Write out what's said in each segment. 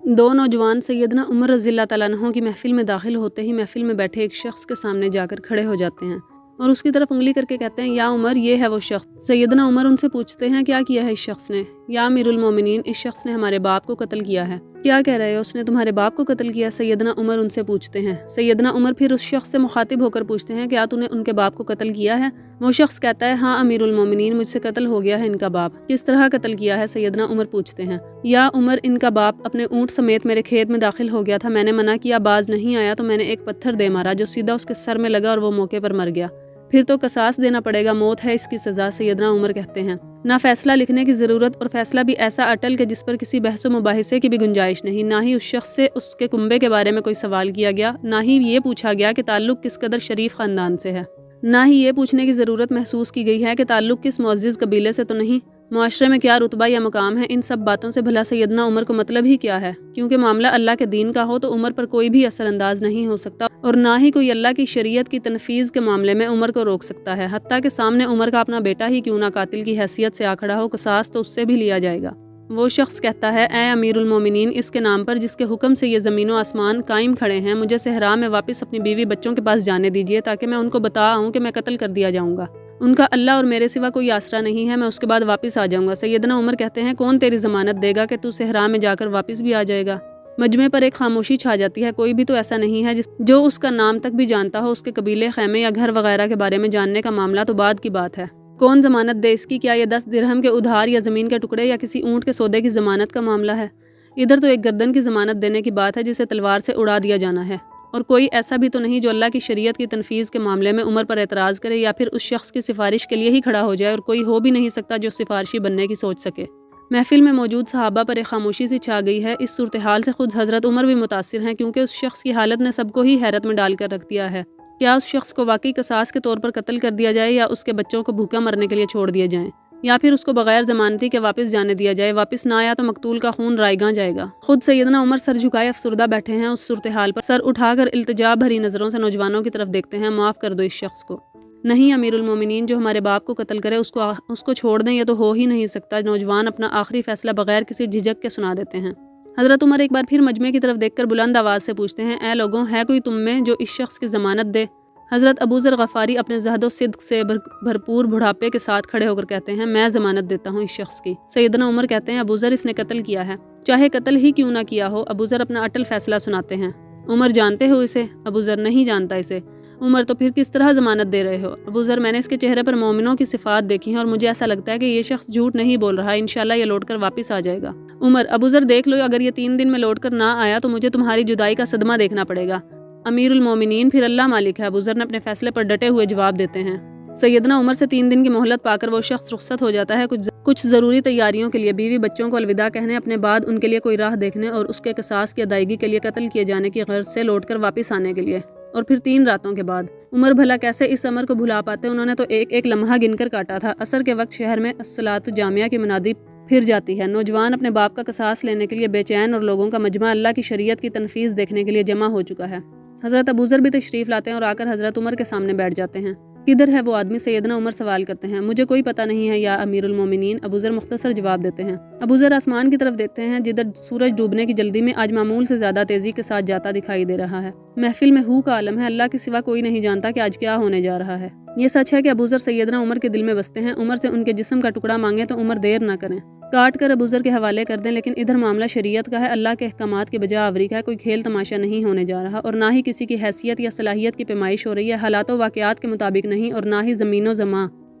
दो नौजवान सैयदना उमर रज़ियल्लाहु तआला अन्हु की महफ़िल में दाखिल होते ही महफ़िल में बैठे एक शख्स के सामने जाकर खड़े हो जाते हैं और उसकी तरफ उंगली करके कहते हैं, या उमर, ये है वो शख्स। सैयदना उमर उनसे पूछते हैं, क्या किया है इस शख्स ने? या अमीरुल मोमिनीन, इस शख्स ने हमारे बाप को कत्ल किया है। क्या कह रहे हो, उसने तुम्हारे बाप को कत्ल किया? सैयदना उमर उनसे पूछते हैं। सैयदना उमर फिर उस शख्स से मुखातिब होकर पूछते हैं, क्या तूने उनके बाप को कत्ल किया है? वो शख्स कहता है, हाँ अमीरुल मोमिनीन, मुझसे कत्ल हो गया है इनका बाप। किस तरह कत्ल किया है? सैयदना उमर पूछते हैं। या उमर, इनका बाप अपने ऊँट समेत मेरे खेत में दाखिल हो गया था, मैंने मना किया, बाज नहीं आया तो मैंने एक पत्थर दे मारा जो सीधा उसके सर में लगा और वो मौके पर मर गया। फिर तो कसास देना पड़ेगा, मौत है इसकी सज़ा। सैयदना उमर कहते हैं, ना फैसला लिखने की ज़रूरत, और फैसला भी ऐसा अटल के जिस पर किसी बहस व मुबाहिसे की भी गुंजाइश नहीं। ना ही उस शख्स से उसके कुंबे के बारे में कोई सवाल किया गया, ना ही ये पूछा गया कि ताल्लुक़ किस कदर शरीफ ख़ानदान से है। ना ही ये पूछने की ज़रूरत महसूस की गई है कि ताल्लुक़ किस मुअज़्ज़िज़ कबीले से तो नहीं, मुआशरे में क्या रुतबा या मुकाम है। इन सब बातों से भला सैयदना उमर को मतलब ही क्या है? क्योंकि मामला अल्लाह के दीन का हो तो उमर पर कोई भी असरअंदाज नहीं हो सकता, और ना ही कोई अल्लाह की शरीयत की तनफीज़ के मामले में उमर को रोक सकता है। हत्ता के सामने उमर का अपना बेटा ही क्यों ना कातिल की हैसियत से आ खड़ा हो, कसास तो उससे भी लिया जाएगा। वो शख्स कहता है, ए अमीरुल मोमिनीन, इसके नाम पर जिसके हुक्म से ये ज़मीन व आसमान कायम खड़े हैं, मुझे सहरा में वापस अपनी बीवी बच्चों के पास जाने दीजिए ताकि मैं उनको बता आऊँ कि मैं कत्ल कर दिया जाऊँगा। उनका अल्लाह और मेरे सिवा कोई आसरा नहीं है, मैं उसके बाद वापस आ जाऊँगा। सैयदना उमर कहते हैं, कौन तेरी ज़मानत देगा कि तू सहरा में जाकर वापस भी आ जाएगा? मजमे पर एक खामोशी छा जाती है। कोई भी तो ऐसा नहीं है जो उसका नाम तक भी जानता हो। उसके कबीले, खैमे या घर वगैरह के बारे में जानने का मामला तो बाद की बात है। कौन ज़मानत दे इसकी? क्या ये 10 दिरहम के उधार या ज़मीन के टुकड़े या किसी ऊँट के सौदे की ज़मानत का मामला है? इधर तो एक गर्दन की ज़मानत देने की बात है जिसे तलवार से उड़ा दिया जाना है। और कोई ऐसा भी तो नहीं जो अल्लाह की शरीयत की तनफीज़ के मामले में उमर पर एतराज़ करे या फिर उस शख्स की सिफारिश के लिए ही खड़ा हो जाए, और कोई हो भी नहीं सकता जो सिफारिशी बनने की सोच सके। महफिल में मौजूद सहाबा पर एक खामोशी सी छा गई है। इस सूरत हाल से खुद हज़रत उमर भी मुतासिर हैं, क्योंकि उस शख्स की हालत ने सबको ही हैरत में डाल कर रख दिया है। क्या उस शख्स को वाकई कसास के तौर पर कत्ल कर दिया जाए, या उसके बच्चों को भूखा मरने के लिए छोड़ दिए जाएं, या फिर उसको बगैर ज़मानती के वापस जाने दिया जाए? वापस ना आया तो मकतूल का खून रायगां जाएगा। खुद सैयदना उमर सर झुकाए अफसुर्दा बैठे हैं। उस सूरत हाल पर सर उठाकर इल्तिजा भरी नज़रों से नौजवानों की तरफ देखते हैं। माफ़ कर दो इस शख्स को। नहीं अमीरुल मोमिनीन, जो हमारे बाप को कत्ल करे उसको छोड़ दें, यह तो हो ही नहीं सकता। नौजवान अपना आखिरी फैसला बगैर किसी झिझक के सुना देते हैं। हज़रत उमर एक बार फिर मजमे की तरफ देखकर बुलंद आवाज़ से पूछते हैं, ए लोगों, है कोई तुम में जो इस शख्स की ज़मानत दे? हज़रत अबूज़र गफ़ारी अपने ज़हदो सिद्क़ से भरपूर बुढ़ापे के साथ खड़े होकर कहते हैं, मैं ज़मानत देता हूँ इस शख्स की। सैयदना उमर कहते हैं, अबूज़र, इसने कत्ल किया है, चाहे कत्ल ही क्यों ना किया हो। अबूज़र अपना अटल फैसला सुनाते हैं। उमर, जानते हो इसे? अबूज़र, नहीं जानता इसे। उमर, तो फिर किस तरह ज़मानत दे रहे हो? अबूज़र, मैंने इसके चेहरे पर मोमिनों की सिफ़ात देखी हैं और मुझे ऐसा लगता है कि ये शख्स झूठ नहीं बोल रहा है। इंशाअल्लाह ये लौट कर वापस आ जाएगा। उमर, अबूज़र, देख लो, अगर ये 3 दिन में लौट कर ना आया तो मुझे तुम्हारी जुदाई का सदमा देखना पड़ेगा। अमीरुल मोमिनीन, फिर अल्लाह मालिक है। अबूज़र ने अपने फैसले पर डटे हुए जवाब देते हैं। सैयदना उमर से 3 दिन की मोहलत पाकर वो शख्स रुखसत हो जाता है, कुछ ज़रूरी तैयारियों के लिए, बीवी बच्चों को अलविदा कहने, अपने बाद उनके लिए कोई राह देखने और उसके कसास की अदायगी के लिए कत्ल किए जाने की गर्ज से लौट कर वापस आने के लिए। और फिर 3 रातों के बाद उमर भला कैसे इस अमर को भुला पाते? उन्होंने तो एक एक लम्हा गिनकर काटा था। असर के वक्त शहर में अस्सलातु जामिया की मुनादी फिर जाती है। नौजवान अपने बाप का कसास लेने के लिए बेचैन, और लोगों का मजमा अल्लाह की शरीयत की तनफीज़ देखने के लिए जमा हो चुका है। हज़रत अबूज़र भी तशरीफ़ लाते हैं और आकर हज़रत उमर के सामने बैठ जाते हैं। किधर है वो आदमी? सैयदना उमर सवाल करते हैं। मुझे कोई पता नहीं है या अमीरुल मोमिनीन, अबूज़र मुख्तसर जवाब देते हैं। अबूज़र आसमान की तरफ देखते हैं, जिधर सूरज डूबने की जल्दी में आज मामूल से ज़्यादा तेज़ी के साथ जाता दिखाई दे रहा है। महफिल में हू का आलम है। अल्लाह के सिवा कोई नहीं जानता कि आज क्या होने जा रहा है। ये सच है कि अबूज़र सैयदना उमर के दिल में बसते हैं। उमर से उनके जिस्म का टुकड़ा मांगे तो उमर देर न करें, काट कर अबूज़र के हवाले कर दें। लेकिन इधर मामला शरीयत का है, अल्लाह के अहकामात की बजा आवरी का है। कोई खेल तमाशा नहीं होने जा रहा, और ना ही किसी की हैसियत या सलाहियत की पैमाइश हो रही है। हालातों वाक़यात के मुताबिक नहीं, और ना ही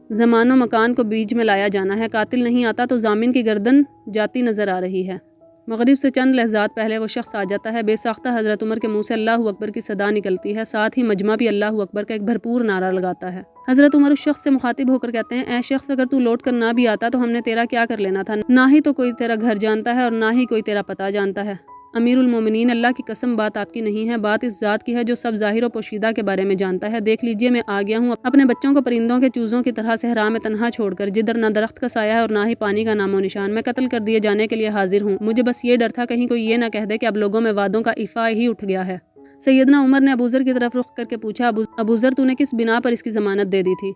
ज़मानो मकान को बीच में लाया जाना है। कातिल नहीं आता तो जामिन की गर्दन जाती नज़र आ रही है। मगरिब से चंद लहज़ात पहले वो शख्स आ जाता है। बेसाख्ता हज़रत उमर के मुँह से अल्लाहु अकबर की सदा निकलती है। साथ ही मजमा भी अल्लाहु अकबर का एक भरपूर नारा लगाता है। हज़रत उमर उस शख्स से मुखातिब होकर कहते हैं, ऐ शख्स, अगर तू लौट कर ना भी आता तो हमने तेरा क्या कर लेना था? ना ही तो कोई तेरा घर जानता है और ना ही कोई तेरा पता जानता है। अमीरुल मोमिनीन, अल्लाह की कसम, बात आपकी नहीं है, बात इस ज़ात की है जो सब ज़ाहिर व पोशीदा के बारे में जानता है। देख लीजिए, मैं आ गया हूँ अपने बच्चों को परिंदों के चूज़ों की तरह सहरा में तन्हा छोड़कर, जिधर न दरख्त का साया है और ना ही पानी का नामो निशान। मैं कत्ल कर दिए जाने के लिए हाजिर हूँ। मुझे बस ये डर था कहीं कोई ये ना कह दे कि अब लोगों में वादों का इफ़ा ही उठ गया है। सैयदना उमर ने अबूज़र की तरफ रुख करके पूछा, अबूज़र, तूने किस बिना पर इसकी ज़मानत दे दी थी?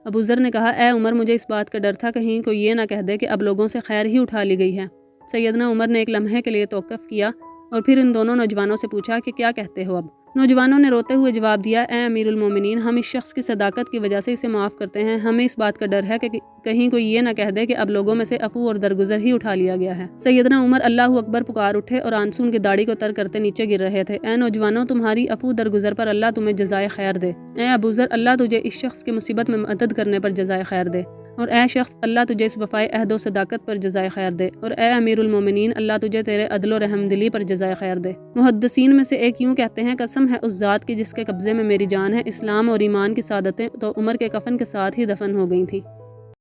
अबूज़र ने कहा, ए उमर, मुझे इस बात का डर था कहीं कोई ये ना कह दे कि अब लोगों से खैर ही उठा ली गई है। सैयदना उमर ने एक लम्हे के लिए तौक़ुफ़ किया, اور پھر ان دونوں نوجوانوں سے پوچھا کہ کیا کہتے ہو اب؟ نوجوانوں نے روتے ہوئے جواب دیا، اے امیر المومنین، ہم اس شخص کی صداقت کی وجہ سے اسے معاف کرتے ہیں، ہمیں اس بات کا ڈر ہے کہ کہیں کوئی یہ نہ کہہ دے کہ اب لوگوں میں سے عفو اور درگزر ہی اٹھا لیا گیا ہے۔ سیدنا عمر اللہ اکبر پکار اٹھے اور آنسو ان کی داڑھی کو تر کرتے نیچے گر رہے تھے۔ اے نوجوانوں، تمہاری عفو درگزر پر اللہ تمہیں جزائے خیر دے۔ اے ابو ذر، اللہ تجھے اس شخص کے مصیبت میں مدد کرنے پر جزائے خیر دے، اور اے شخص، اللہ تجھے اس وفائے عہد و صداقت پر جزائے خیر دے، اور اے امیر المومنین، اللہ تجھے تیرے عدل و رحم دلی پر جزائے خیر دے۔ محدثین میں سے ایک یوں کہتے ہیں، قسم ہے اس ذات کی جس کے قبضے میں میری جان ہے، اسلام اور ایمان کی سعادتیں تو عمر کے کفن کے ساتھ ہی دفن ہو گئی تھی۔